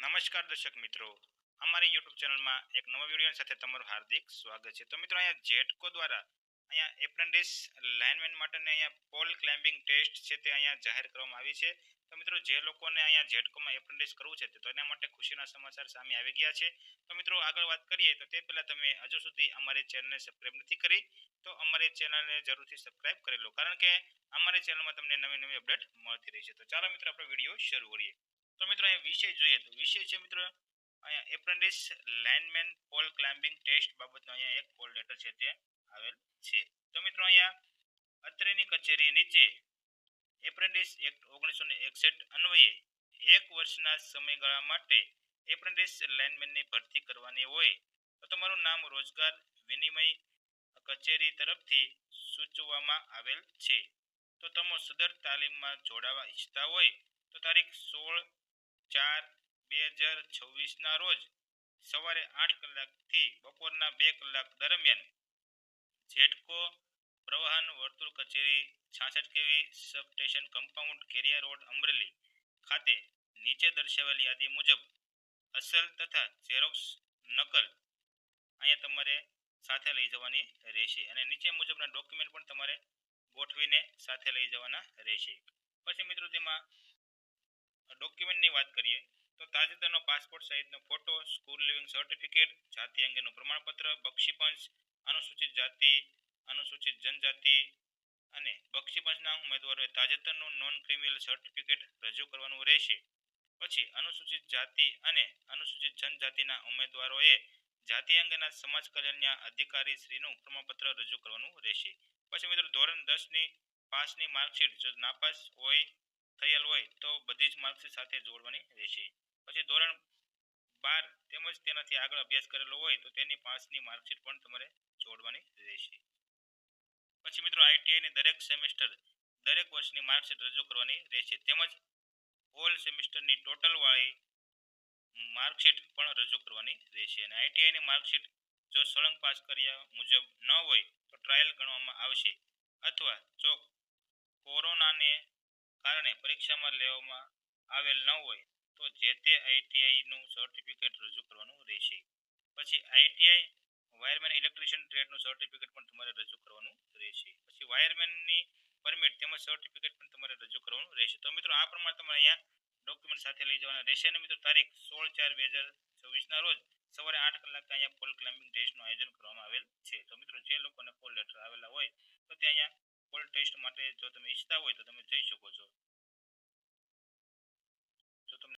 નમસ્કાર દર્શક મિત્રો, અમારી યુટ્યુબ ચેનલમાં એક નવા વિડીયો સાથે તમારું હાર્દિક સ્વાગત છે. તો મિત્રો, અહીંયા જેટકો દ્વારા અહીંયા એપ્રેન્ટિસ લાઇનમેન માટેની અહીંયા પોલ ક્લાઇમ્બિંગ ટેસ્ટ છે તે અહીંયા જાહેર કરવામાં આવી છે. તો મિત્રો, જે લોકોને અહીંયા જેટકોમાં એપ્રેન્ટિસ કરવું છે તો એના માટે ખુશીના સમાચાર સામે આવી ગયા છે. તો મિત્રો, આગળ વાત કરીએ તો તે પહેલાં તમે હજુ સુધી અમારી ચેનલને સબસ્ક્રાઇબ નથી કરી તો અમારી ચેનલને જરૂરથી સબસ્ક્રાઇબ કરી લો, કારણ કે અમારી ચેનલમાં તમને નવી નવી અપડેટ મળતી રહી છે. તો ચાલો મિત્રો, આપણે વિડીયો શરૂ કરીએ. તો મિત્રો, અહીંયા વિષય જોઈએ તો વિષય છે મિત્રો અહીંયા apprentice lineman pole climbing test બાબતનો અહીંયા એક કોલ લેટર છે તે આવેલ છે. તો મિત્રો, અહીંયા અત્રેની કચેરી નીચે એપ્રેન્ટિસ એક્ટ 1961 અન્વયે 1 વર્ષના સમયગાળા માટે એપ્રેન્ટિસ લાઇનમેનની ભરતી કરવાની હોય તો તમારું નામ રોજગાર વિનિમય કચેરી તરફથી સૂચવવામાં આવેલ છે. તો તમે સદર તાલીમમાં જોડાવા ઈચ્છતા હોય તો તારીખ 16/4/2026 રોજ સવારે 8 કલાકથી બપોરના 2 કલાક દરમિયાન જેટકો પ્રવાહન વર્તુળ કચેરી 66 કેવી substation compound Keriya road Amreli ખાતે નીચે દર્શાવેલ યાદી મુજબ અસલ તથા ઝેરોક્સ નકલ અહીંયા તમારે સાથે લઈ જવાની રહેશે અને નીચે મુજબના ડોક્યુમેન્ટ પણ તમારે ગોઠવીને સાથે લઈ જવાના રહેશે. પછી મિત્રો, તેમાં ડોક્યુમેન્ટની વાત કરીએ તો તાજેતરનો પાસપોર્ટ સાઇઝનો ફોટો, સ્કૂલ લિવિંગ સર્ટિફિકેટ, જાતિ અંગેનું પ્રમાણપત્ર, બક્ષીપંચ, અનુસૂચિત જાતિ, અનુસૂચિત જનજાતિ અને બક્ષીપંચના ઉમેદવારોએ તાજેતરનું નોન ક્રિમિનલ સર્ટિફિકેટ રજૂ કરવાનું રહેશે. પછી અનુસૂચિત જાતિ અને અનુસૂચિત જનજાતિના ઉમેદવારોએ જાતિ અંગેના સમાજ કલ્યાણના અધિકારી શ્રીનું પ્રમાણપત્ર રજૂ કરવાનું રહેશે. પછી મિત્રો, ધોરણ 10ની પાસની માર્કશીટ જો નાપાસ હોય થયેલ હોય તો બધી જ માર્કશીટ સાથે જોડવાની રહેશે. પછી ધોરણ 12 તેમજ તેનાથી આગળ અભ્યાસ કરેલો હોય તો તેની પાસની માર્કશીટ પણ તમારે જોડવાની રહેશે. પછી મિત્રો, આઈટીઆઈની દરેક સેમેસ્ટર દરેક વર્ષની માર્કશીટ રજૂ કરવાની રહેશે તેમજ ઓલ સેમેસ્ટરની ટોટલ વાળી માર્કશીટ પણ રજૂ કરવાની રહેશે. અને આઈટીઆઈની માર્કશીટ જો સળંગ પાસ કર્યા મુજબ ન હોય તો ટ્રાયલ ગણવામાં આવશે અથવા જો કોરોનાને કારણે પરીક્ષામાં લેવામાં આવેલ ન હોય તો જે તે આઈટીઆઈનું સર્ટિફિકેટ રજૂ કરવાનું રહેશે. પછી આઈટીઆઈ વાયરમેન ઇલેક્ટ્રિશિયન ટ્રેડનું સર્ટિફિકેટ પણ તમારે રજૂ કરવાનું રહેશે. પછી વાયરમેનની પરમિટ તેમજ સર્ટિફિકેટ પણ તમારે રજૂ કરવાનું રહેશે. તો મિત્રો, આ પ્રમાણે તમારે અહીંયા ડોક્યુમેન્ટ સાથે લઈ જવાના રહેશે. અને મિત્રો, તારીખ 16/4/2026 રોજ સવારે 8 કલાકે અહીંયા પોલ ક્લાઇમ્બિંગ ટેસ્ટનું આયોજન કરવામાં આવેલ છે. તો મિત્રો, જે લોકોને કોલ લેટર આવેલા હોય તો તે અહીંયા પોલ ટેસ્ટ માટે જો તમે ઈચ્છતા હોય તો તમે જઈ શકો છો.